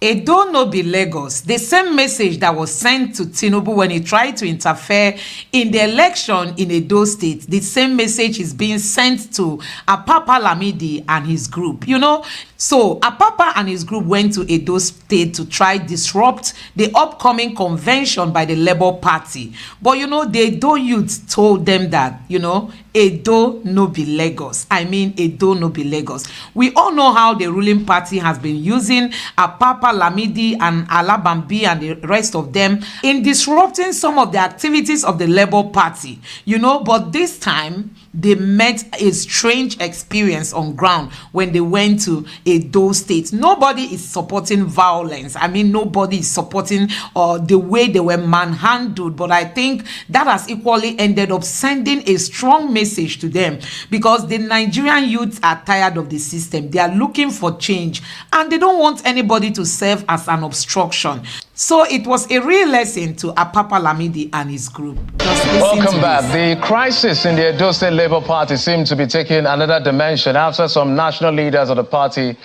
Edo no be Lagos. The same message that was sent to Tinubu when he tried to interfere in the election in Edo State, the same message is being sent to Apapa Lamidi and his group. You know, so Apapa and his group went to Edo State to try disrupt the upcoming convention by the Labour Party. But you know, the Edo youth told them that, you know, Edo no be Lagos. I mean, Edo no be Lagos. We all know how the ruling party has been using Apapa Lamidi and Alabambi and the rest of them in disrupting some of the activities of the Labour Party, you know, but this time they met a strange experience on ground when they went to Edo State. Nobody is supporting violence. I mean, nobody is supporting the way they were manhandled, but I think that has equally ended up sending a strong message to them, because the Nigerian youths are tired of the system. They are looking for change and they don't want anybody to serve as an obstruction. So it was a real lesson to Apapa Lamidi and his group. Welcome back. The crisis in the Edo State Labour Party seemed to be taking another dimension after some national leaders of the party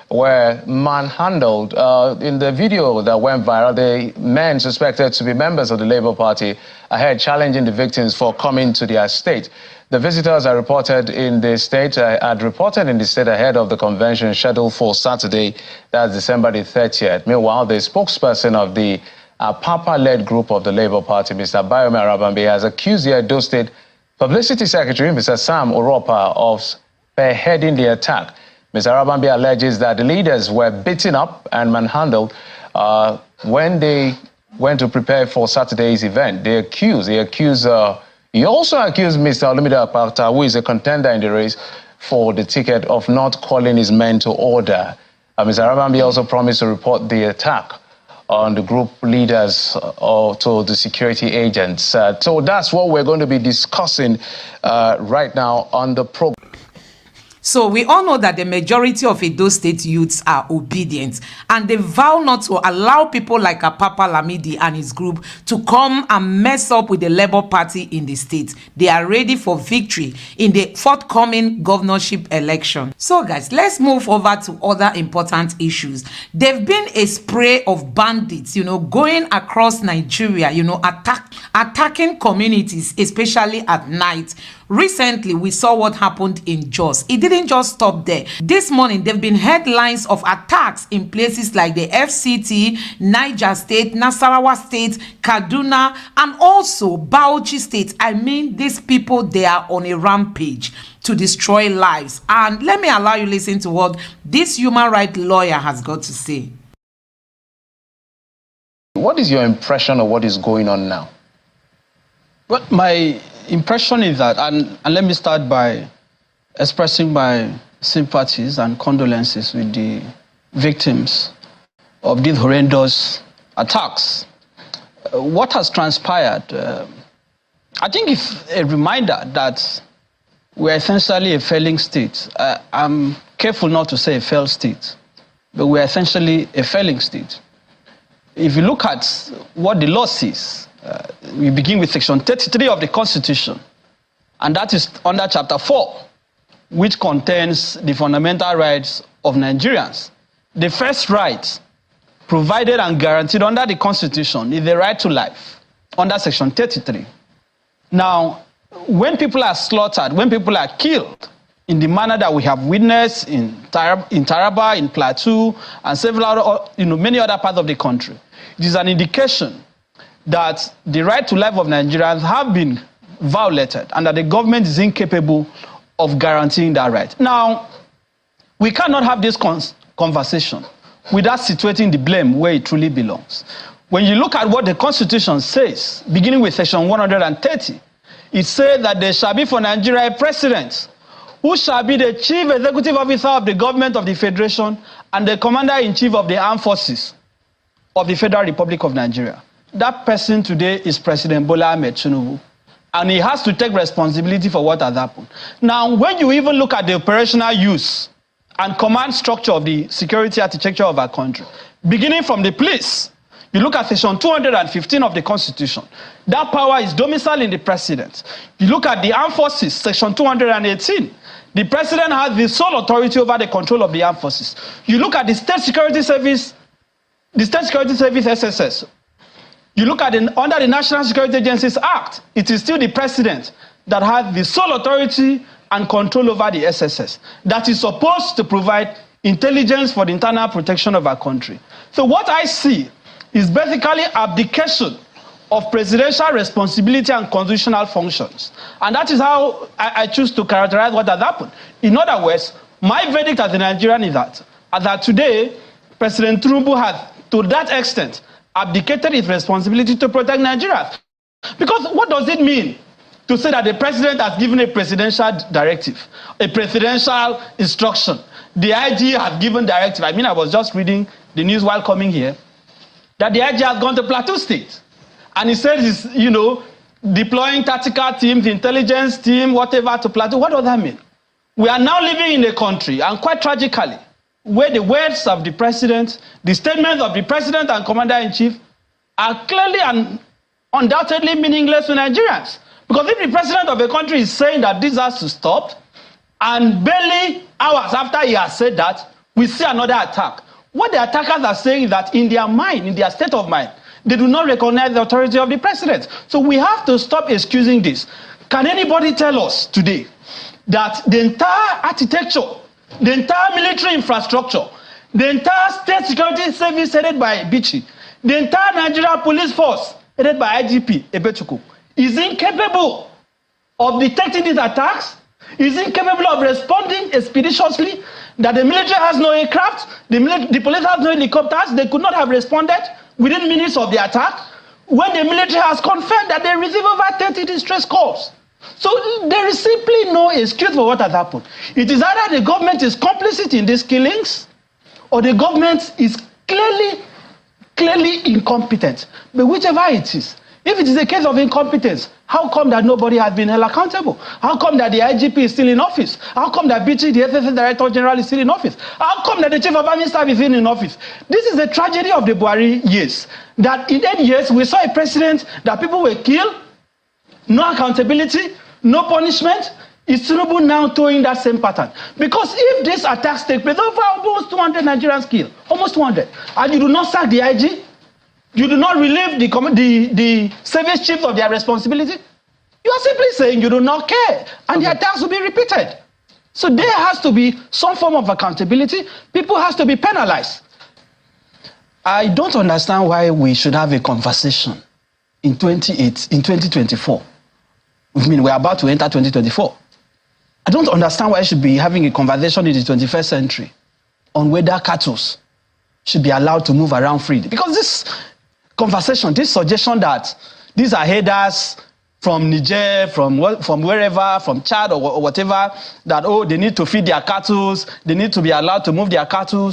were manhandled. In the video that went viral, the men suspected to be members of the Labour Party ahead challenging the victims for coming to their state. The visitors had reported in the state ahead of the convention scheduled for Saturday, that's December the 30th. Meanwhile, the spokesperson of the Apapa-led group of the Labour Party, Mr. Bayome Arabambe, has accused the Edo State Publicity Secretary, Mr. Sam Oropa, of spearheading the attack. Mr. Arabambe alleges that the leaders were beaten up and manhandled when they went to prepare for Saturday's event. He also accused Mr. Olumide Akpata, who is a contender in the race for the ticket, of not calling his men to order. Mr. Arabambe also promised to report the attack on the group leaders to the security agents. So that's what we're going to be discussing right now on the program. So we all know that the majority of Edo State youths are obedient, and they vow not to allow people like Apapa Lamidi and his group to come and mess up with the Labour Party in the state. They are ready for victory in the forthcoming governorship election. So guys, let's move over to other important issues. There've been a spray of bandits, you know, going across Nigeria, you know, attacking communities, especially at night. Recently, we saw what happened in Jos. It didn't just stop there. This morning, there have been headlines of attacks in places like the FCT, Niger State, Nasarawa State, Kaduna, and also Bauchi State. I mean, these people, they are on a rampage to destroy lives. And let me allow you to listen to what this human rights lawyer has got to say. What is your impression of what is going on now? Well, my impression is that, and let me start by expressing my sympathies and condolences with the victims of these horrendous attacks. What has transpired, I think, is a reminder that we're essentially a failing state. I'm careful not to say a failed state, but we're essentially a failing state. If you look at what the law says, we begin with Section 33 of the Constitution, and that is under Chapter 4, which contains the fundamental rights of Nigerians. The first right provided and guaranteed under the Constitution is the right to life, under Section 33. Now, when people are slaughtered, when people are killed in the manner that we have witnessed in Taraba, in Plateau, and several other, many other parts of the country, it is an indication that the right to life of Nigerians have been violated and that the government is incapable of guaranteeing that right. Now, we cannot have this conversation without situating the blame where it truly belongs. When you look at what the Constitution says, beginning with Section 130, it says that there shall be for Nigeria a president who shall be the chief executive officer of the government of the Federation and the commander-in-chief of the armed forces of the Federal Republic of Nigeria. That person today is President Bola Ahmed Tinubu, and he has to take responsibility for what has happened. Now, when you even look at the operational use and command structure of the security architecture of our country, beginning from the police, you look at Section 215 of the Constitution, that power is domiciled in the president. You look at the armed forces, Section 218, the president has the sole authority over the control of the armed forces. You look at the State Security Service, the State Security Service, SSS, you look at under the National Security Agencies Act, it is still the president that has the sole authority and control over the SSS that is supposed to provide intelligence for the internal protection of our country. So what I see is basically abdication of presidential responsibility and constitutional functions. And that is how I choose to characterize what has happened. In other words, my verdict as a Nigerian is that today, President Tinubu has, to that extent, abdicated his responsibility to protect Nigerians. Because what does it mean to say that the president has given a presidential directive, a presidential instruction? The IG has given directive. I mean, I was just reading the news while coming here, that the IG has gone to Plateau State. And he said he's, deploying tactical teams, intelligence team, whatever, to Plateau. What does that mean? We are now living in a country, and quite tragically, where the words of the president, the statements of the president and commander-in-chief are clearly and undoubtedly meaningless to Nigerians. Because if the president of a country is saying that this has to stop, and barely hours after he has said that, we see another attack. What the attackers are saying is that in their mind, in their state of mind, they do not recognize the authority of the president. So we have to stop excusing this. Can anybody tell us today that the entire architecture, the entire military infrastructure, the entire state security service headed by Bichi, the entire Nigeria police force headed by IGP Ebetuku is incapable of detecting these attacks, is incapable of responding expeditiously, that the military has no aircraft, the police has no helicopters, they could not have responded within minutes of the attack, when the military has confirmed that they received over 30 distress calls. So there is simply no excuse for what has happened. It is either the government is complicit in these killings, or the government is clearly incompetent. But whichever it is, if it is a case of incompetence, how come that nobody has been held accountable? How come that the IGP is still in office? How come that BT, the SSS Director General, is still in office? How come that the Chief of Army Staff is still in office? This is the tragedy of the Buhari years. That in 8 years, we saw a president that people were killed, no accountability, no punishment. Is Tinubu now towing that same pattern? Because if these attacks take place, over almost 200 Nigerians killed, almost 200, and you do not sack the IG, you do not relieve the service chiefs of their responsibility, you are simply saying you do not care, and the attacks will be repeated. So there has to be some form of accountability. People has to be penalized. I don't understand why we should have a conversation in 2024. I mean, we're about to enter 2024. I don't understand why I should be having a conversation in the 21st century on whether cattle should be allowed to move around freely. Because this conversation, this suggestion that these are headers from Niger, from wherever, from Chad or whatever, that, oh, they need to feed their cattle, they need to be allowed to move their cattle.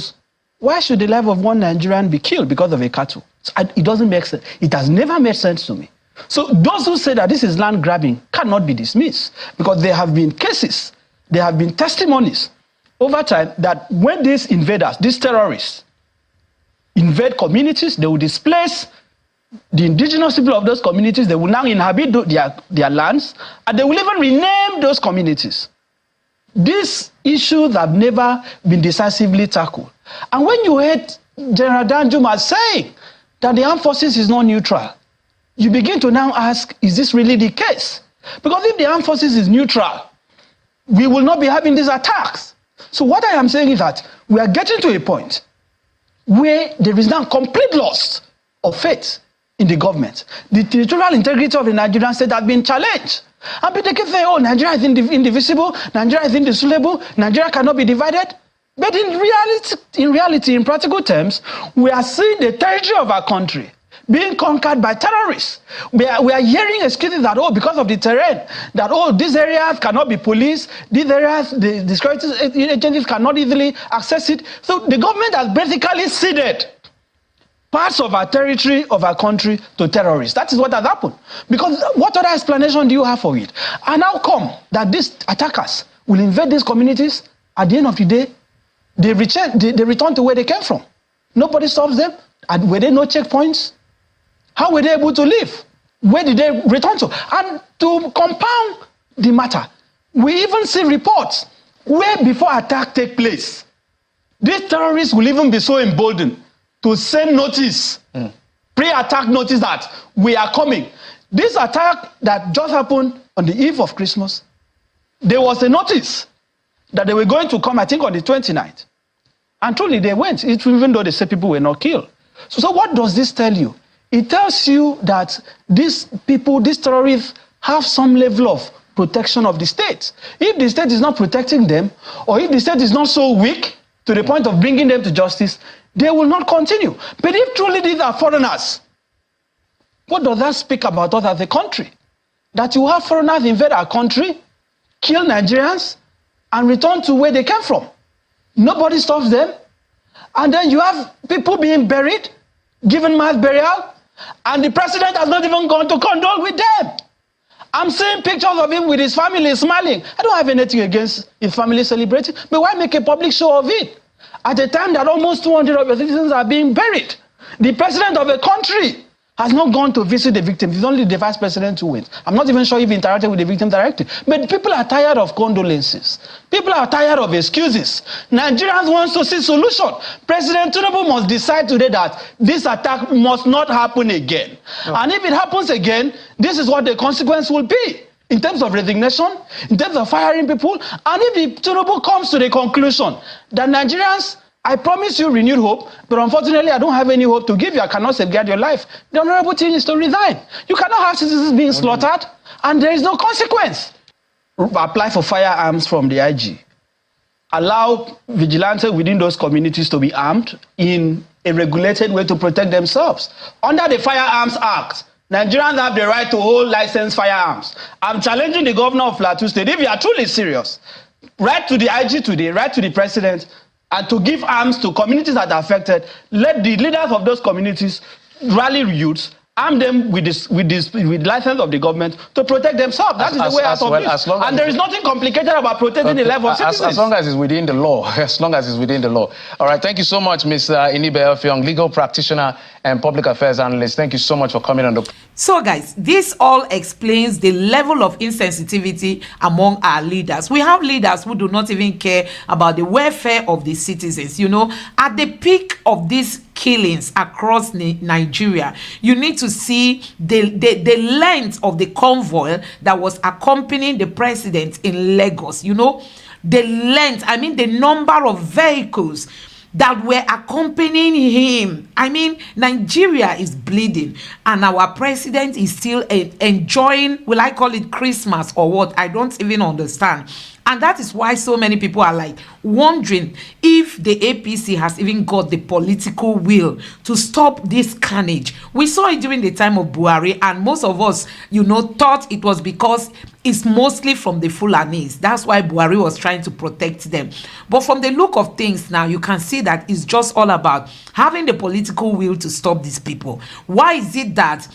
Why should the life of one Nigerian be killed because of a cattle? It doesn't make sense. It has never made sense to me. So those who say that this is land grabbing cannot be dismissed, because there have been cases, there have been testimonies over time that when these invaders, these terrorists, invade communities, they will displace the indigenous people of those communities, they will now inhabit their lands, and they will even rename those communities. These issues have never been decisively tackled. And when you heard General Danjuma saying that the armed forces is not neutral, you begin to now ask, is this really the case? Because if the armed forces is neutral, we will not be having these attacks. So what I am saying is that we are getting to a point where there is now complete loss of faith in the government. The territorial integrity of the Nigerian state has been challenged. And people can say, oh, Nigeria is indivisible, Nigeria is indissoluble, Nigeria cannot be divided. But in reality, in practical terms, we are seeing the territory of our country being conquered by terrorists. We are hearing excuses that, oh, because of the terrain, that, oh, these areas cannot be policed, these areas, the security agencies cannot easily access it. So the government has basically ceded parts of our territory, of our country, to terrorists. That is what has happened. Because what other explanation do you have for it? And how come that these attackers will invade these communities, at the end of the day, they return to where they came from? Nobody stops them. And were there no checkpoints? How were they able to live? Where did they return to? And to compound the matter, we even see reports where before attack take place, these terrorists will even be so emboldened to send notice, pre-attack notice that we are coming. This attack that just happened on the eve of Christmas, there was a notice that they were going to come, I think, on the 29th. And truly they went, even though they said people were not killed. So what does this tell you? It tells you that these people, these terrorists, have some level of protection of the state. If the state is not protecting them, or if the state is not so weak to the point of bringing them to justice, they will not continue. But if truly these are foreigners, what does that speak about us as a country? That you have foreigners invade our country, kill Nigerians, and return to where they came from. Nobody stops them. And then you have people being buried, given mass burial, and the president has not even gone to condole with them. I'm seeing pictures of him with his family smiling. I don't have anything against his family celebrating, but why make a public show of it? At a time that almost 200 of your citizens are being buried. The president of a country has not gone to visit the victims. It's only the vice president who went. I'm not even sure if he interacted with the victim directly. But people are tired of condolences. People are tired of excuses. Nigerians want to see solution. President Tinubu must decide today that this attack must not happen again. No. And if it happens again, this is what the consequence will be. In terms of resignation, in terms of firing people. And if Tinubu comes to the conclusion that Nigerians, I promise you renewed hope, but unfortunately, I don't have any hope to give you. I cannot safeguard your life. The honorable thing is to resign. You cannot have citizens being slaughtered, and there is no consequence. Apply for firearms from the IG. Allow vigilantes within those communities to be armed in a regulated way to protect themselves. Under the Firearms Act, Nigerians have the right to hold licensed firearms. I'm challenging the governor of Plateau State. If you are truly serious, write to the IG today, write to the president, and to give arms to communities that are affected. Let the leaders of those communities rally youths, arm them with license of the government to protect themselves. That is the way out of this. And there is nothing complicated about protecting the life of citizens. As long as it's within the law. As long as it's within the law. All right. Thank you so much, Mr. Inibe Effiong, legal practitioner and public affairs analyst. Thank you so much for coming on the... So, guys, this all explains the level of insensitivity among our leaders. We have leaders who do not even care about the welfare of the citizens. You know, at the peak of these killings across Nigeria, you need to see the length of the convoy that was accompanying the president in Lagos. You know, the length, I mean, the number of vehicles that were accompanying him. I mean, Nigeria is bleeding, and our president is still enjoying, will I call it Christmas or what? I don't even understand. And that is why so many people are like wondering if the APC has even got the political will to stop this carnage. We saw it during the time of Buhari, and most of us, you know, thought it was because it's mostly from the Fulanis. That's why Buhari was trying to protect them. But from the look of things now, you can see that it's just all about having the political will to stop these people. Why is it that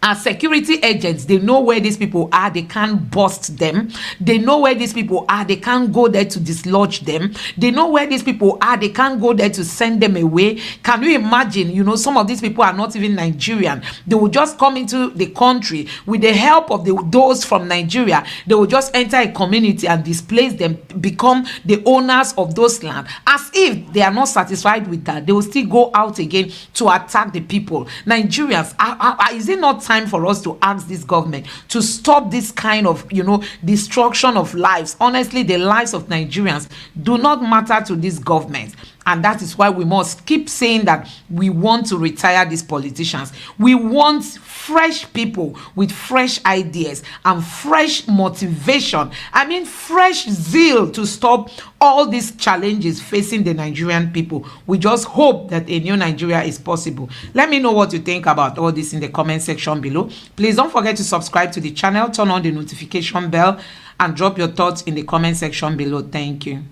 as security agents, they know where these people are, they can't bust them. They know where these people are, they can't go there to dislodge them. They know where these people are, they can't go there to send them away. Can you imagine, you know, some of these people are not even Nigerian. They will just come into the country with the help of those from Nigeria. They will just enter a community and displace them, become the owners of those land. As if they are not satisfied with that, they will still go out again to attack the people. Nigerians, is it not time for us to ask this government to stop this kind of, you know, destruction of lives? Honestly, the lives of Nigerians do not matter to this government. And that is why we must keep saying that we want to retire these politicians. We want fresh people with fresh ideas and fresh motivation. I mean, fresh zeal to stop all these challenges facing the Nigerian people. We just hope that a new Nigeria is possible. Let me know what you think about all this in the comment section below. Please don't forget to subscribe to the channel, turn on the notification bell, and drop your thoughts in the comment section below. Thank you.